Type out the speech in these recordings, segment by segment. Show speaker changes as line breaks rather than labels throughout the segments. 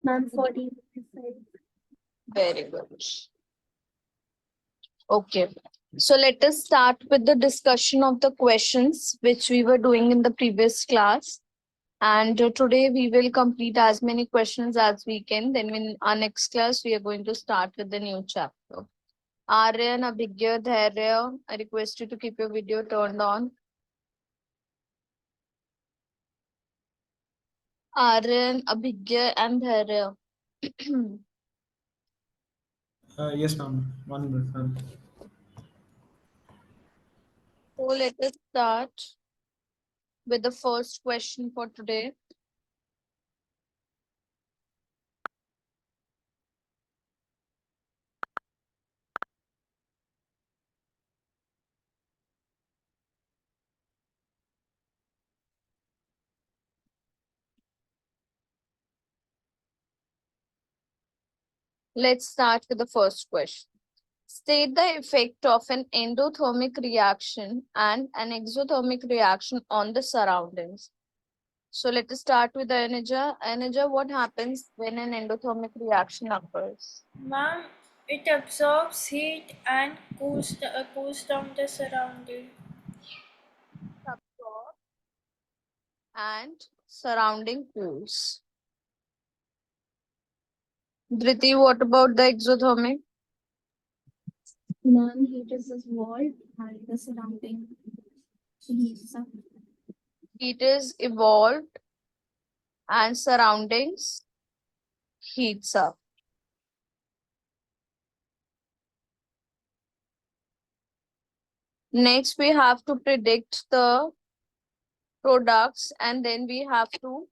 Ma'am, 40.
Very good. Okay. So let us start with the discussion of the questions which we were doing in the previous class. And today we will complete as many questions as we can. Then in our next class, we are going to start with the new chapter. Aryan, Abhigya, Dhairya, I request you to keep your video turned on. Aryan, Abhigya, and Dhairya.
Yes, ma'am. 1 minute, ma'am.
So let us start with the first question for today. Let's start with the first question. State the effect of an endothermic reaction and an exothermic reaction on the surroundings. So let us start with the Anuja. Anuja, what happens when an endothermic reaction occurs?
Ma'am, it absorbs heat and cools down the surrounding.
Absorb and surrounding cools. Dhriti, what about the exothermic?
Ma'am, heat is evolved and the surrounding heats up.
Heat is evolved and surroundings heats up. Next, we have to predict the products and then we have to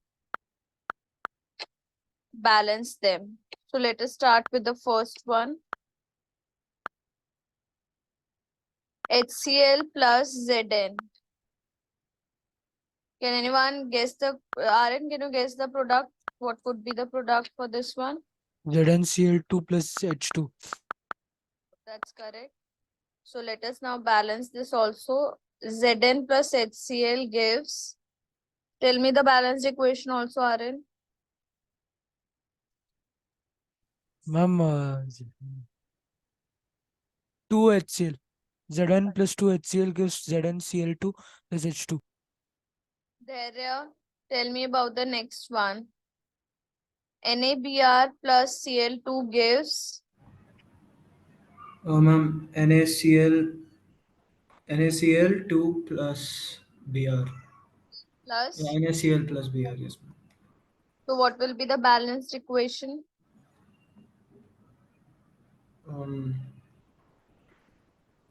balance them. So let us start with the first one. HCl plus Zn. Can anyone guess the, Aaron, can you guess the product? What could be the product for this one?
ZnCl2 plus H2.
That's correct. So let us now balance this also. Zn plus HCl gives, tell me the balanced equation also, Aaron.
Ma'am, 2 HCl. Zn plus 2 HCl gives ZnCl2 plus H2.
There, tell me about the next one. NaBr plus Cl2 gives.
Ma'am, NaCl2 plus Br.
Plus.
Yeah, NaCl plus Br, yes, ma'am.
So what will be the balanced equation?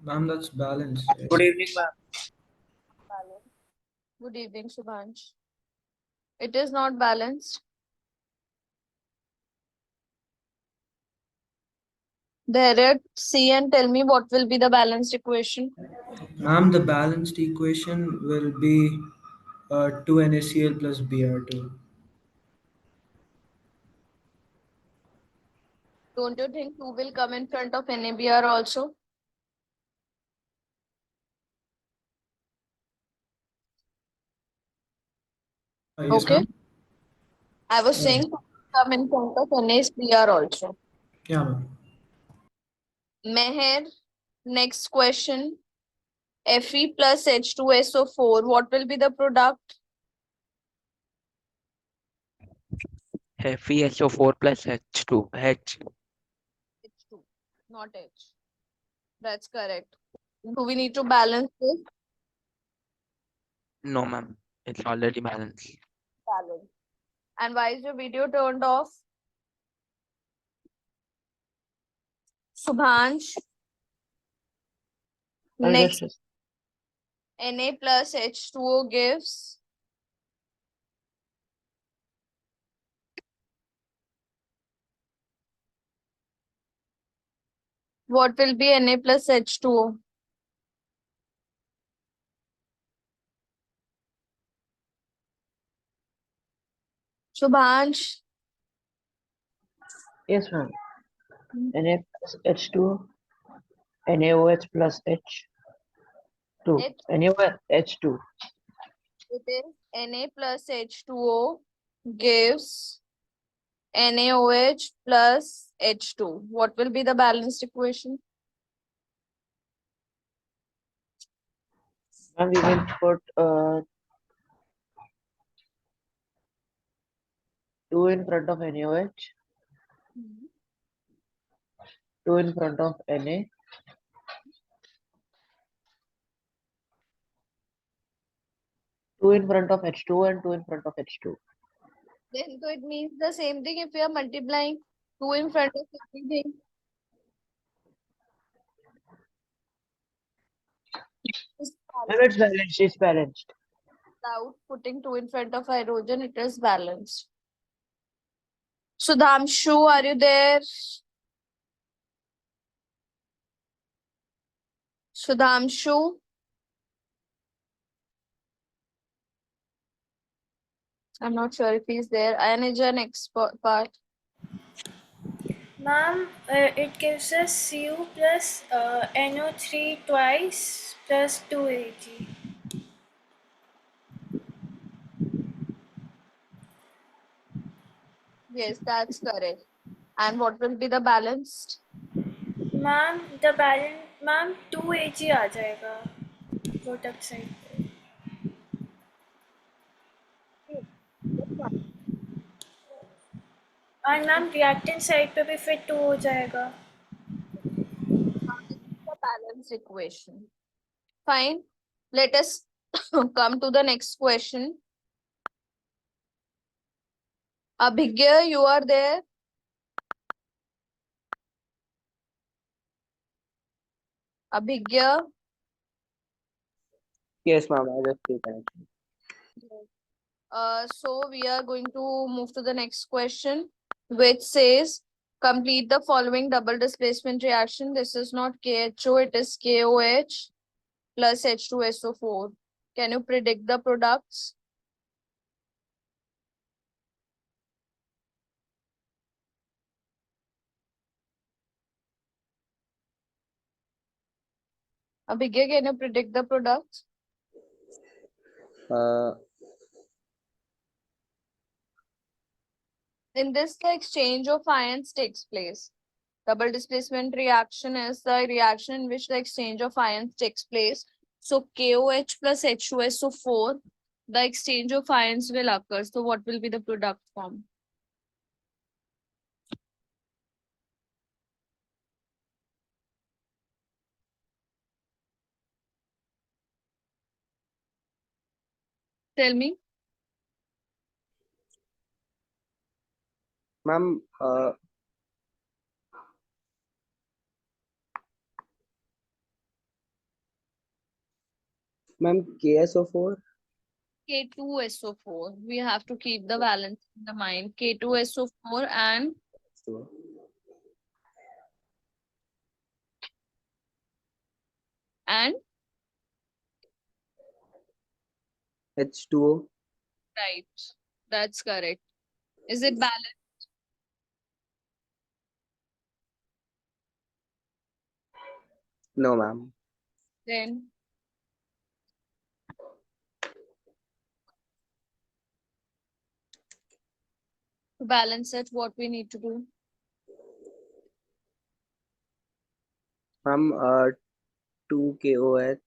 Ma'am, that's balanced.
Good evening, ma'am.
Balanced. Good evening, Subhansh. It is not balanced. There, see and tell me what will be the balanced equation.
Ma'am, the balanced equation will be 2 NaCl plus Br2.
Don't you think 2 will come in front of NaBr also?
Yes,
Okay.
ma'am.
I was saying 2 will come in front of NaBr also.
Yeah, ma'am.
Meher, next question. Fe plus H2SO4, what will be the product?
FeSO4 plus H2.
H2, not H. That's correct. Do we need to balance this?
No, ma'am. It's already balanced.
Balance. And why is your video turned off? Subhansh. Next, Na plus H2O gives. What will be Na plus H2O? Subhansh.
Yes, ma'am. Na plus H2, NaOH plus H2.
It,
NaOH H2.
it is Na plus H2O gives NaOH plus H2. What will be the balanced equation?
And we will put 2 in front of NaOH, 2 in front of Na, 2 in front of H2 and 2 in front of H2.
Then so it means the same thing if we are multiplying 2 in front of everything.
And it's balanced, it's balanced.
Without putting 2 in front of hydrogen, it is balanced. Sudhamshu, are you there? Sudhamshu? I'm not sure if he's there. Anija, next part.
Ma'am, it gives us Cu plus NO3 twice plus 2 Ag.
Yes, that's correct. And what will be the balanced?
Ma'am, the balance, ma'am 2 Ag आ जाएगा product side पे. और ma'am reactant side पे भी फिर 2 हो जाएगा.
The balanced equation. Fine. Let us come to the next question. Abhigya, you are there? Abhigya?
Yes, ma'am. I just see that.
So we are going to move to the next question, which says complete the following double displacement reaction. This is not KHO, it is KOH plus H2SO4. Can you predict the products? Abhigya, can you predict the products? In this, the exchange of ions takes place. Double displacement reaction is the reaction in which the exchange of ions takes place. So KOH plus H2SO4, the exchange of ions will occur. So what will be the product form? Tell me.
Ma'am, KSO4.
K2SO4. We have to keep the balance in the mind. K2SO4 and and
H2O.
right. That's correct. Is it balanced?
No, ma'am.
Then to balance it, what we need to do?
Ma'am, 2 KOH.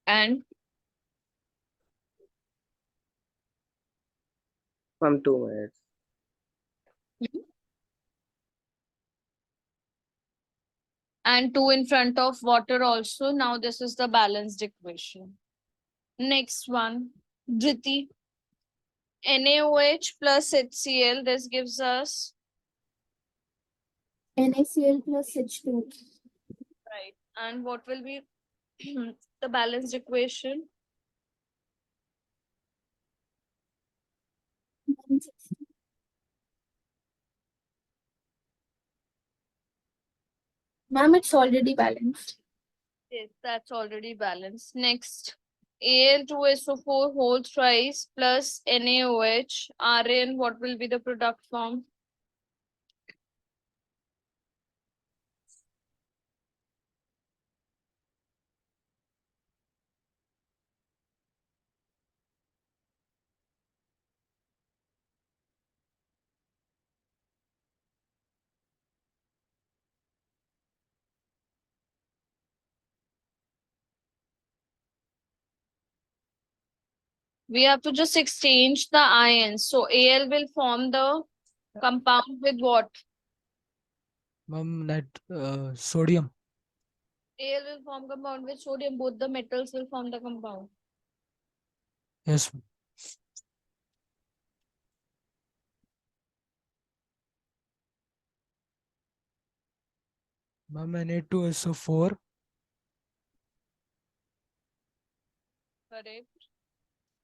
And
Ma'am, 2 minutes.
and 2 in front of water also. Now this is the balanced equation. Next one, Dhriti. NaOH plus HCl. This gives us
NaCl plus H2.
right. And what will be the balanced equation?
Ma'am, it's already balanced.
Yes, that's already balanced. Next, Al2SO4 whole thrice plus NaOH. Rn, what will be the product form? We have to just exchange the ions. So Al will form the compound with what?
Ma'am, sodium.
Al will form compound with sodium. Both the metals will form the compound.
Yes. Ma'am, Na2SO4
Correct.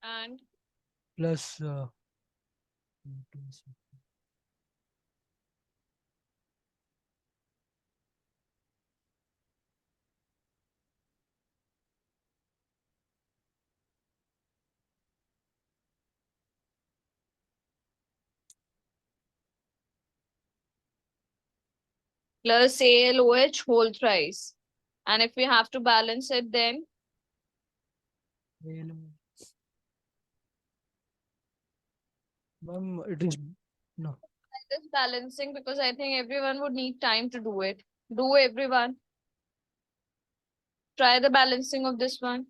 And
plus
plus ALOH whole thrice. And if we have to balance it, then
ma'am, it is no.
this balancing, because I think everyone would need time to do it. Do everyone. Try the balancing of this one.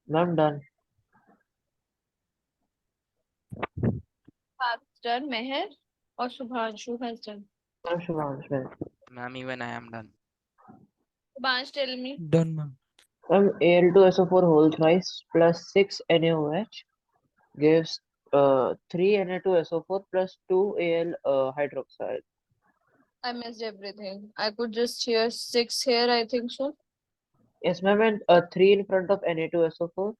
Ma'am, done.
Has done, Meher or Subhanshu has done.
Ma'am, Shubhansh, ma'am.
Ma'am, even I am done.
Subhansh, tell me.
Done, ma'am.
Ma'am, Al2SO4 whole thrice plus 6 NaOH gives 3 Na2SO4 plus 2 Al hydroxide.
I missed everything. I could just hear 6 here, I think so.
Yes, ma'am, and 3 in front of Na2SO4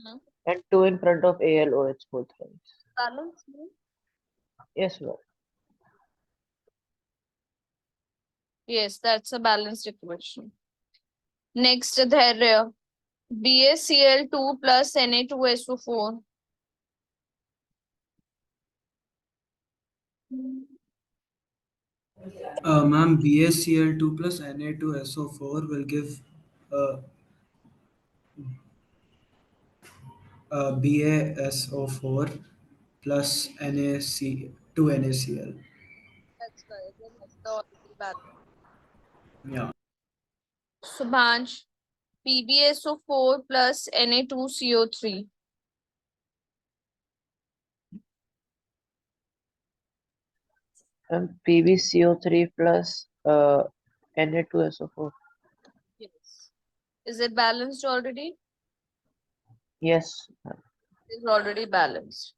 Hmm.
and 2 in front of AlOH whole thrice.
Balance?
Yes, ma'am.
Yes, that's a balanced equation. Next, there BaCl2 plus Na2SO4.
Ma'am, BaCl2 plus Na2SO4 will give uh, BaSO4 plus NaC 2NaCl.
That's correct. Then that's the orbital balance.
Yeah.
Subhansh, PbSO4 plus Na2CO3.
And PbCO3 plus Na2SO4.
Yes. Is it balanced already?
Yes.
It's already balanced.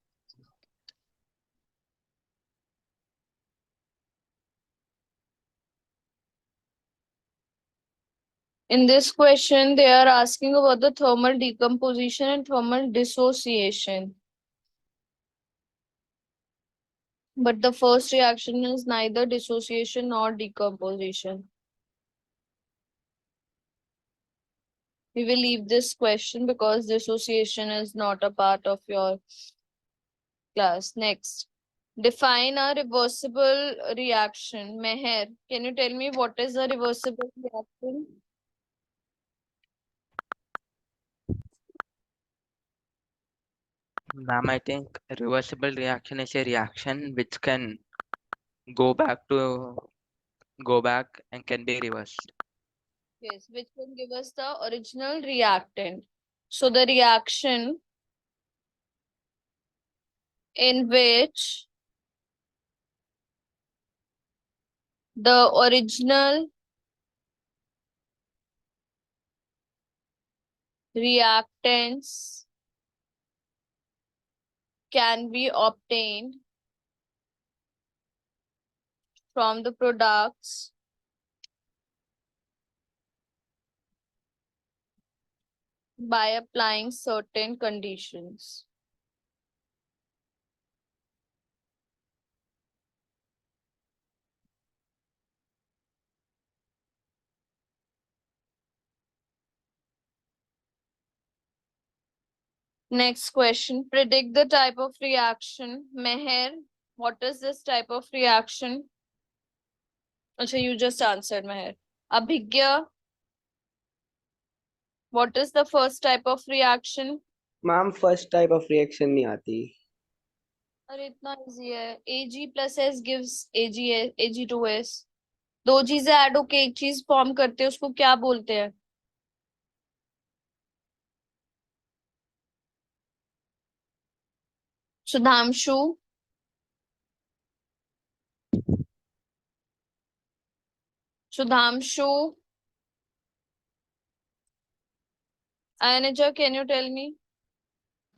In this question, they are asking about the thermal decomposition and thermal dissociation. But the first reaction is neither dissociation nor decomposition. We will leave this question because dissociation is not a part of your class. Next, define a reversible reaction. Meher, can you tell me what is a reversible reaction?
Ma'am, I think reversible reaction is a reaction which can go back to go back and can be reversed.
Yes, which can give us the original reactant. So the reaction in which the original reactants can be obtained from the products by applying certain conditions. Next question, predict the type of reaction. Meher, what is this type of reaction? Acha, you just answered, Meher. Abhigya, what is the first type of reaction?
Ma'am, first type of reaction नहीं आती.
अरे इतना easy है. Ag plus S gives Ag2S. दो चीजें add होके एक चीज फॉर्म करते हैं, उसको क्या बोलते हैं? Sudhanshu. Sudhanshu. Anuja, can you tell me?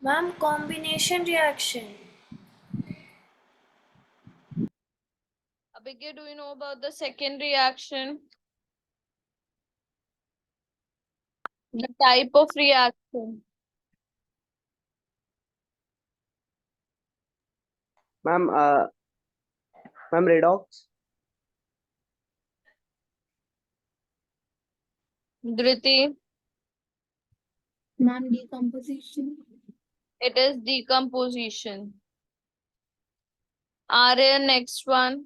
Ma'am, combination reaction.
Abhigya, do you know about the second reaction? The type of reaction.
Ma'am, ma'am, redox.
Dhriti.
Ma'am, decomposition.
It is decomposition. Arya, next one.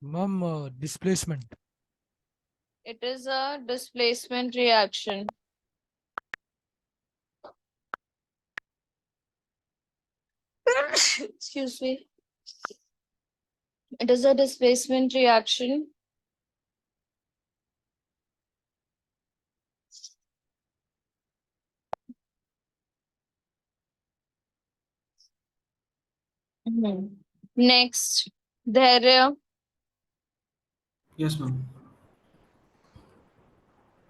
Ma'am, displacement.
It is a displacement reaction. Excuse me. It is a displacement reaction. Next, Dharya.
Yes, ma'am.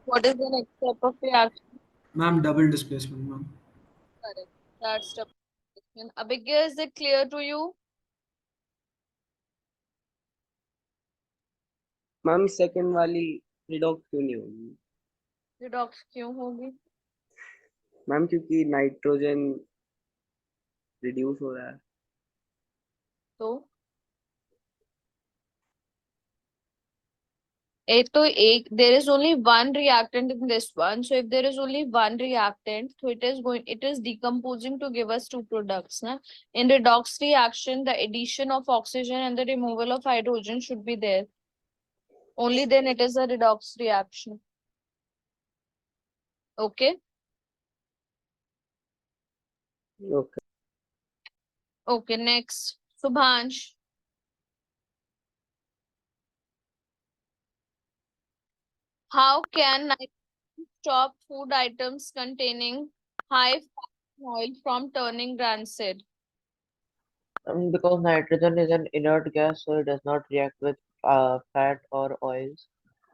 What is the next step of reaction?
Ma'am, double displacement, ma'am.
Correct. That's the question. Abhigya, is it clear to you?
Ma'am second वाली redox क्यों नहीं होगी?
Redox क्यों होगी?
Ma'am क्योंकि nitrogen reduce हो रहा है.
तो एक there is only one reactant in this one, so if there is only one reactant, so it is decomposing to give us two products. Na? In redox reaction, the addition of oxygen and the removal of hydrogen should be there. Only then it is a redox reaction. Okay.
Okay.
Okay, next. Subhansh. How can nitrogen stop food items containing high fat oil from turning rancid?
Because nitrogen is an inert gas, so it does not react with fat or oils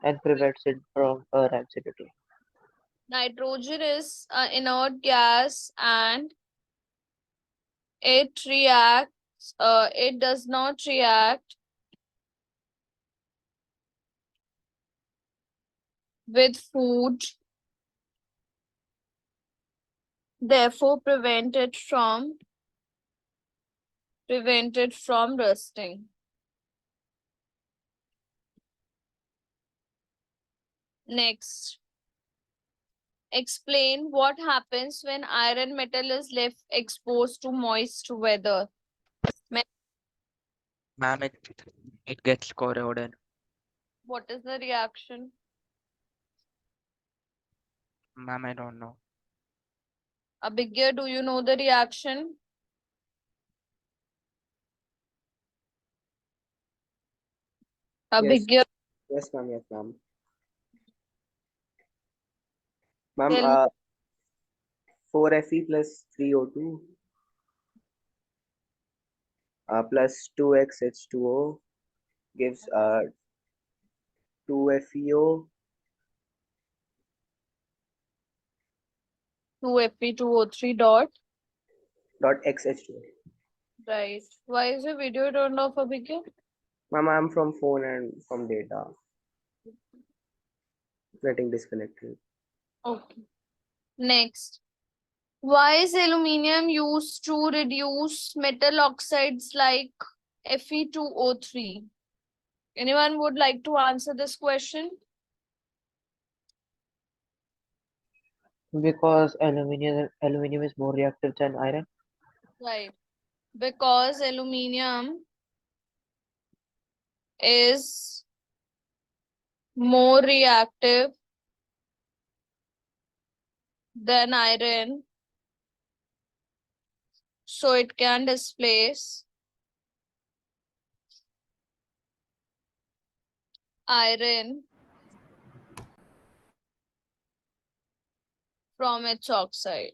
and prevents it from rancidity.
Nitrogen is an inert gas and it reacts, it does not react with food, therefore prevent it from rusting. Next, explain what happens when iron metal is left exposed to moist weather.
Ma'am, it gets corroded.
What is the reaction?
Ma'am, I don't know.
Abhigya, do you know the reaction? Abhigya,
Yes, ma'am. Yes, ma'am. Ma'am,
tell me.
4Fe plus 3O2 plus 2xH2O gives 2FeO
2Fe2O3 dot.
dot xH2O.
Right. Why is your video turned off, Abhigya?
Ma'am, I'm from phone and from data. Getting disconnected.
Okay. Next. Why is aluminium used to reduce metal oxides like Fe2O3? Anyone would like to answer this question?
Because aluminium is more reactive than iron.
Right. Because aluminium is more reactive than iron So it can displace iron from its oxide.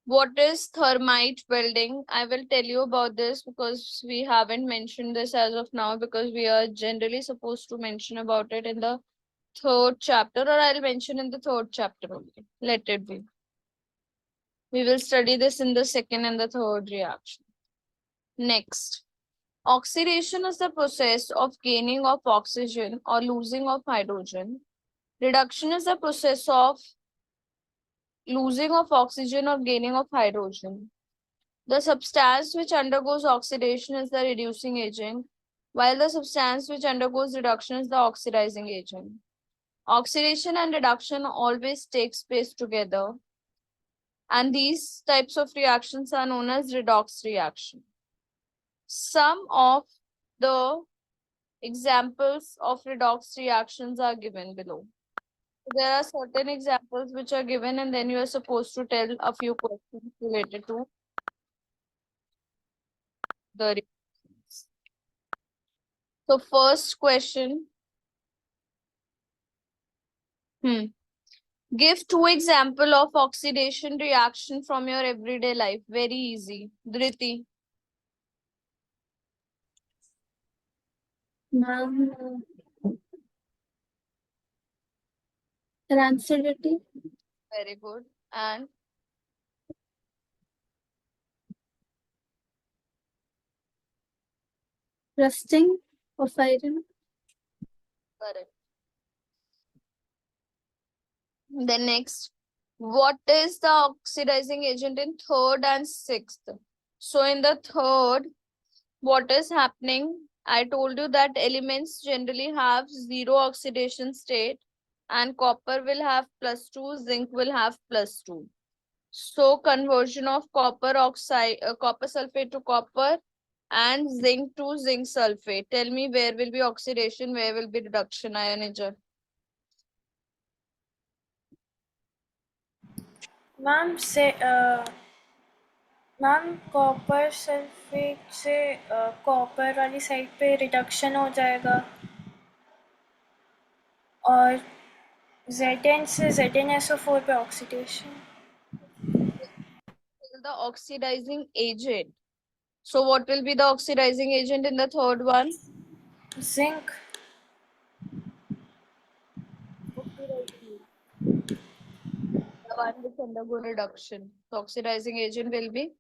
What is thermite welding? I will tell you about this because we haven't mentioned this as of now, because we are generally supposed to mention about it in the third chapter, or I'll mention in the third chapter only. Let it be. We will study this in the second and the third reaction. Next, oxidation is the process of gaining of oxygen or losing of hydrogen. Reduction is the process of losing of oxygen or gaining of hydrogen. The substance which undergoes oxidation is the reducing agent, while the substance which undergoes reduction is the oxidizing agent. Oxidation and reduction always takes place together, and these types of reactions are known as redox reaction. Some of the examples of redox reactions are given below. There are certain examples which are given, and then you are supposed to tell a few questions related to the reactions. So first question. Give two example of oxidation reaction from your everyday life. Very easy. Dhriti.
Ma'am, rancidity,
Very good. And
rusting of iron,
correct. Then next, what is the oxidizing agent in third and sixth? So in the third, what is happening? I told you that elements generally have zero oxidation state, and copper will have +2, zinc will have +2. So conversion of copper oxide, copper sulfate to copper and zinc to zinc sulfate. Tell me where will be oxidation, where will be reduction, Ionager?
Ma'am से ma'am copper sulphate से copper वाली side पे reduction हो जाएगा और Zn से ZnSO4 पे oxidation.
The oxidizing agent. So what will be the oxidizing agent in the third one?
Zinc.
The one which undergo reduction. The oxidizing agent will be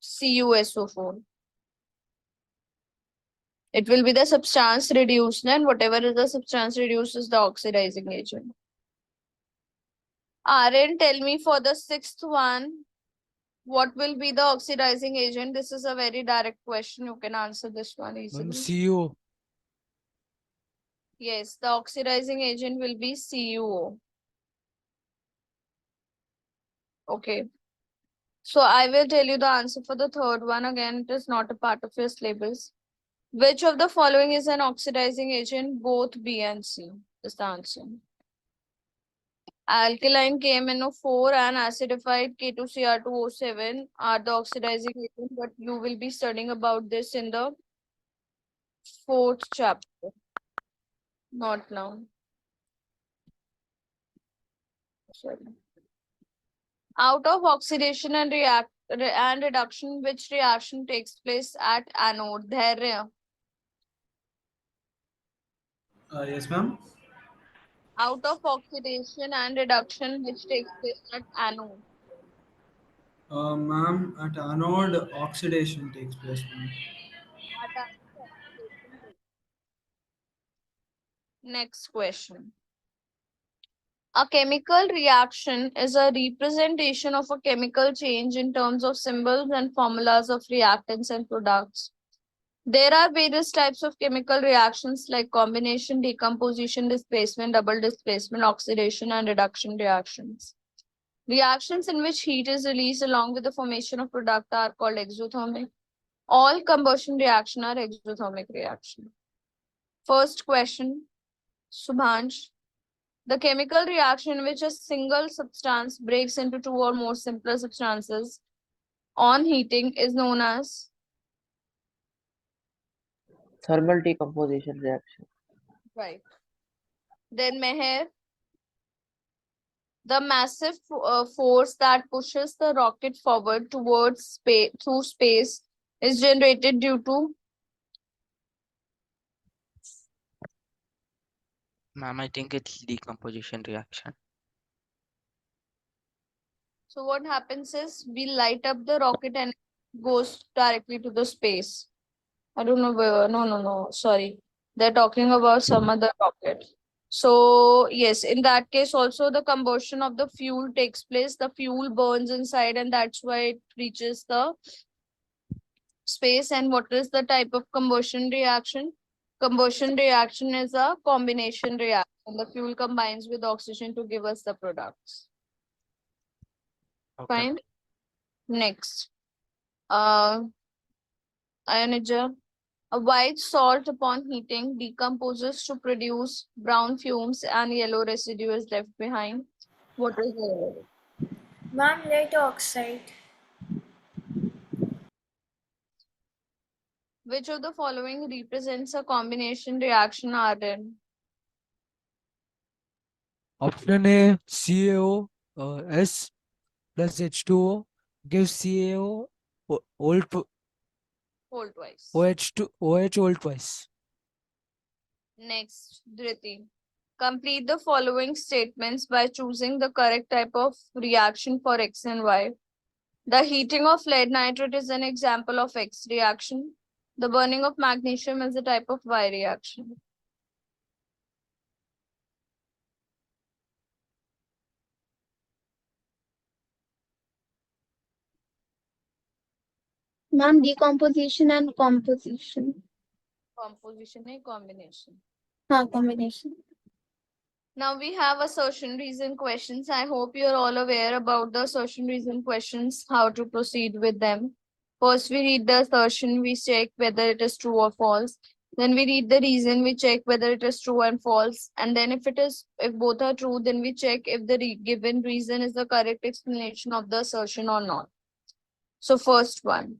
CuSO4. It will be the substance reduced, and whatever is the substance reduced is the oxidizing agent. Aaron, tell me for the sixth one, what will be the oxidizing agent? This is a very direct question. You can answer this one easily.
CO.
Yes, the oxidizing agent will be CuO. Okay. So I will tell you the answer for the third one. Again, it is not a part of your syllabus. Which of the following is an oxidizing agent? Both B and C is the answer. Alkaline KMNO4 and acidified K2Cr2O7 are the oxidizing agent, but you will be studying about this in the fourth chapter. Not now. Sorry. Out of oxidation and reduction, which reaction takes place at anode? Dhairya.
Yes, ma'am.
Out of oxidation and reduction, which takes place at anode?
Ma'am, at anode, oxidation takes place, ma'am.
At anode, oxidation takes. Next question. A chemical reaction is a representation of a chemical change in terms of symbols and formulas of reactants and products. There are various types of chemical reactions like combination, decomposition, displacement, double displacement, oxidation, and reduction reactions. Reactions in which heat is released along with the formation of product are called exothermic. All combustion reactions are exothermic reaction. First question, Subhansh. The chemical reaction in which a single substance breaks into two or more simpler substances on heating is known as
Thermal decomposition reaction.
right. Then Meher, the massive force that pushes the rocket forward towards space through space is generated due to.
Ma'am, I think it's decomposition reaction.
So what happens is we light up the rocket and it goes directly to the space. I don't know where. No. Sorry, they're talking about some other rocket. So yes, in that case also the combustion of the fuel takes place. The fuel burns inside, and that's why it reaches the space. And what is the type of combustion reaction? Combustion reaction is a combination reaction. The fuel combines with oxygen to give us the products.
Okay.
Fine. Next, uh, ionogen. A white salt upon heating decomposes to produce brown fumes and yellow residue is left behind. What is the yellow?
Ma'am, lead oxide.
Which of the following represents a combination reaction Rn?
Option A, CaO S plus H2O gives CaO whole
Whole twice.
OH whole twice.
Next, Dhriti. Complete the following statements by choosing the correct type of reaction for X and Y. The heating of lead nitrate is an example of X reaction. The burning of magnesium is a type of Y reaction.
Ma'am, decomposition and composition.
Composition and combination.
Combination.
Now we have assertion reason questions. I hope you're all aware about the assertion reason questions, how to proceed with them. First, we read the assertion, we check whether it is true or false. Then we read the reason, we check whether it is true and false. And then if both are true, then we check if the given reason is the correct explanation of the assertion or not. So first one.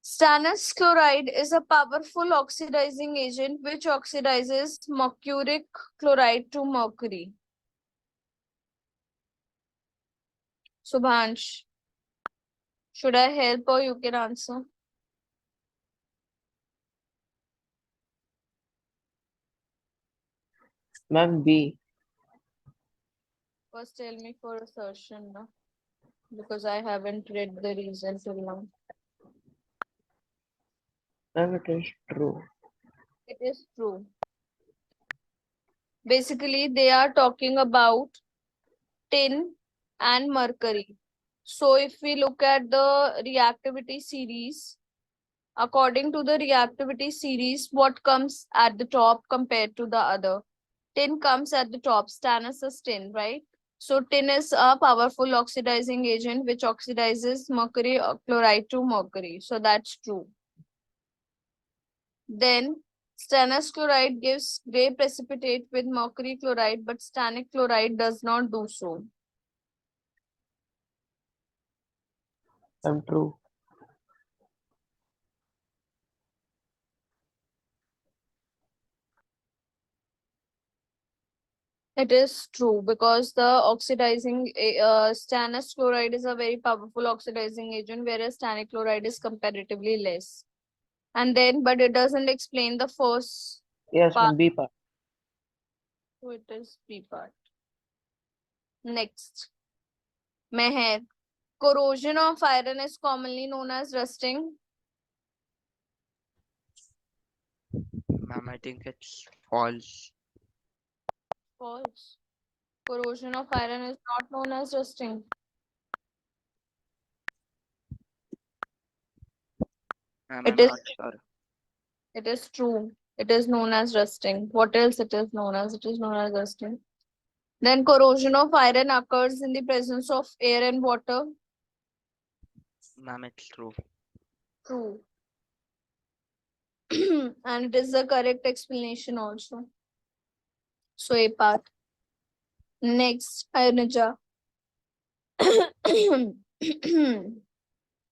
Stannous chloride is a powerful oxidizing agent which oxidizes mercuric chloride to mercury. Subhansh, should I help or you can answer?
Ma'am, B.
First tell me for assertion, no? Because I haven't read the reason till now.
Ma'am, it is true.
It is true. Basically, they are talking about tin and mercury. So if we look at the reactivity series, according to the reactivity series, what comes at the top compared to the other? Tin comes at the top, stannous is tin, right? So tin is a powerful oxidizing agent which oxidizes mercury chloride to mercury. So that's true. Then stannous chloride gives gray precipitate with mercury chloride, but stannic chloride does not do so.
Ma'am, true.
It is true because the oxidizing stannous chloride is a very powerful oxidizing agent, whereas stannic chloride is comparatively less. And then, but it doesn't explain the first
Yes,
part.
ma'am, B part.
So it is B part. Next, Meher. Corrosion of iron is commonly known as rusting.
Ma'am, I think it's false.
False. Corrosion of iron is not known as rusting.
Ma'am,
It
I'm
is.
not sure.
It is true. It is known as rusting. What else it is known as? It is known as rusting. Then corrosion of iron occurs in the presence of air and water.
Ma'am, it's true.
True. And it is the correct explanation also. So A part. Next, Anuja.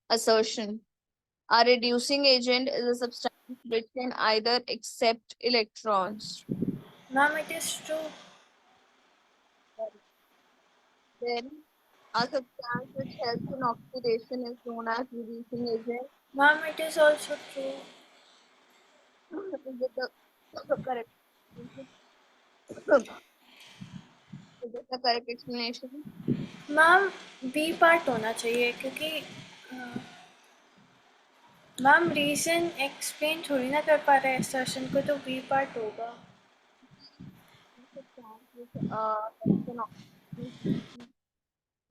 Assertion. A reducing agent is a substance which can either accept electrons.
Ma'am, it is true.
Then, a substance which helps in oxidation is known as reducing agent.
Ma'am, it is also true.
Is it the correct? Is it the correct explanation?
Ma'am B part होना चाहिए क्योंकि ma'am reason explain थोड़ी ना कर पा रहे हैं session को, तो बी पार्ट होगा.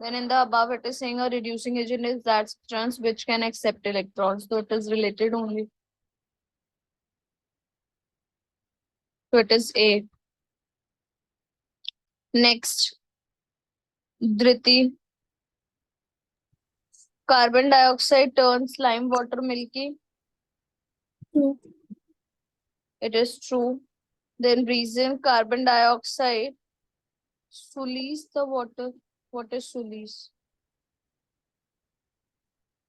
Then in the above, it is saying a reducing agent is that substance which can accept electrons. So it is related only. So it is A. Next, Dhriti. Carbon dioxide turns lime water milky.
True.
It is true. Then reason carbon dioxide sullies the water. What is sullies?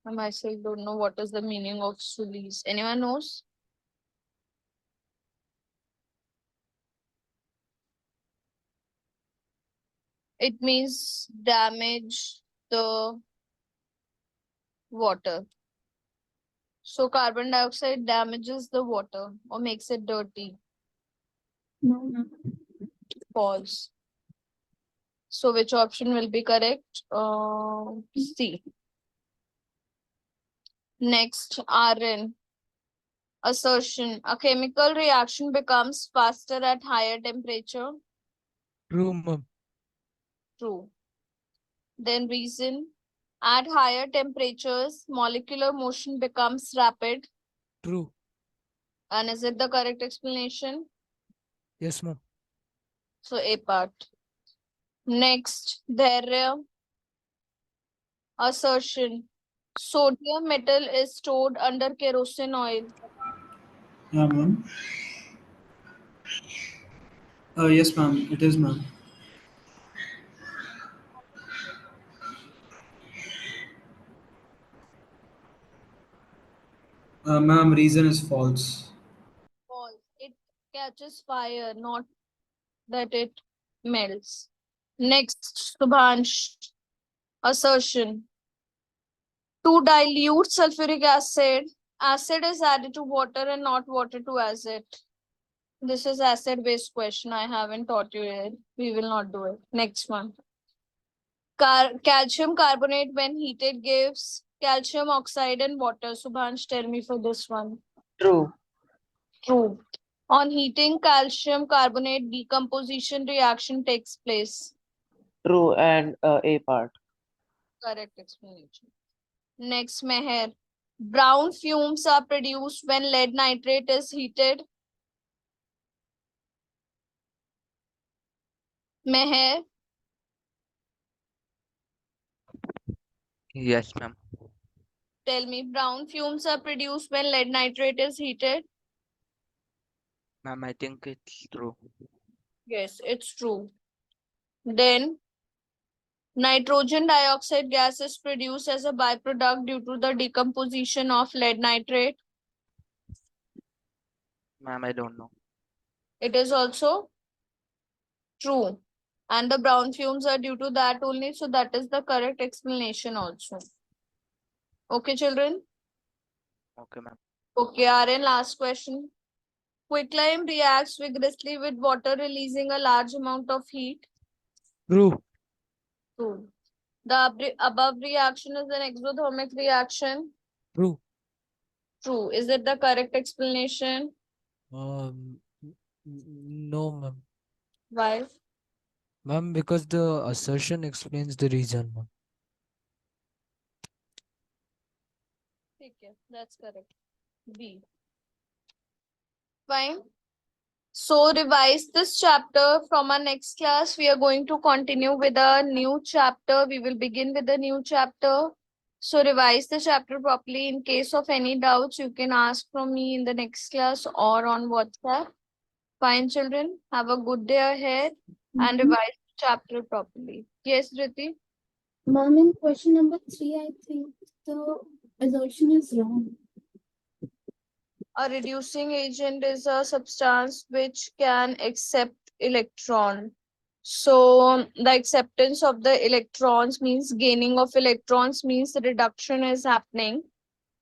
I myself don't know what is the meaning of sullies. Anyone knows? It means damage the water. So carbon dioxide damages the water or makes it dirty.
No.
False. So which option will be correct? C. Next, RN. Assertion. A chemical reaction becomes faster at higher temperature.
True, ma'am.
True. Then reason. At higher temperatures, molecular motion becomes rapid.
True.
And is it the correct explanation?
Yes, ma'am.
So A part. Next, there assertion. Sodium metal is stored under kerosene oil.
Yeah, ma'am. Yes, ma'am. It is, ma'am. Ma'am, reason is false.
False. It catches fire, not that it melts. Next, Subhansh. Assertion. To dilute sulfuric acid, acid is added to water and not water to acid. This is acid-based question. I haven't taught you yet. We will not do it. Next one. Calcium carbonate when heated gives calcium oxide and water. Subhansh, tell me for this one.
True.
True. On heating, calcium carbonate decomposition reaction takes place.
True and A part.
Correct explanation. Next, Meher. Brown fumes are produced when lead nitrate is heated. Meher,
Yes, ma'am.
tell me, brown fumes are produced when lead nitrate is heated.
Ma'am, I think it's true.
Yes, it's true. Then, nitrogen dioxide gas is produced as a byproduct due to the decomposition of lead nitrate.
Ma'am, I don't know.
It is also true. And the brown fumes are due to that only. So that is the correct explanation also. Okay, children?
Okay, ma'am.
Okay, RN, last question. Quicklime reacts vigorously with water, releasing a large amount of heat.
True.
True. The above reaction is an exothermic reaction.
True.
True. Is it the correct explanation?
No, ma'am.
Why?
Ma'am, because the assertion explains the reason, ma'am.
Okay, that's correct. B. Fine. So revise this chapter from our next class. We are going to continue with a new chapter. We will begin with a new chapter. So revise the chapter properly. In case of any doubts, you can ask from me in the next class or on WhatsApp. Fine, children. Have a good day ahead and revise the chapter properly. Yes, Riti?
Ma'am, in question number 3, I think the assertion is wrong.
A reducing agent is a substance which can accept electron. So the acceptance of the electrons means gaining of electrons means the reduction is happening.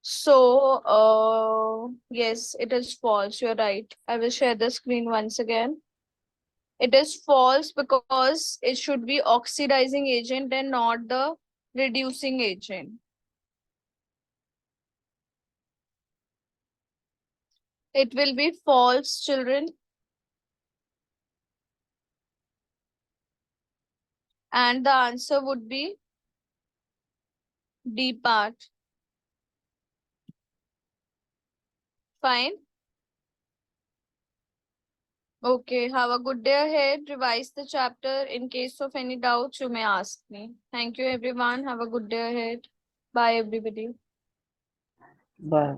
So yes, it is false. You're right. I will share the screen once again. It is false because it should be oxidizing agent and not the reducing agent. It will be false, children. And the answer would be D part. Fine. Okay, have a good day ahead. Revise the chapter. In case of any doubts, you may ask me. Thank you, everyone. Have a good day ahead. Bye, everybody.
Bye.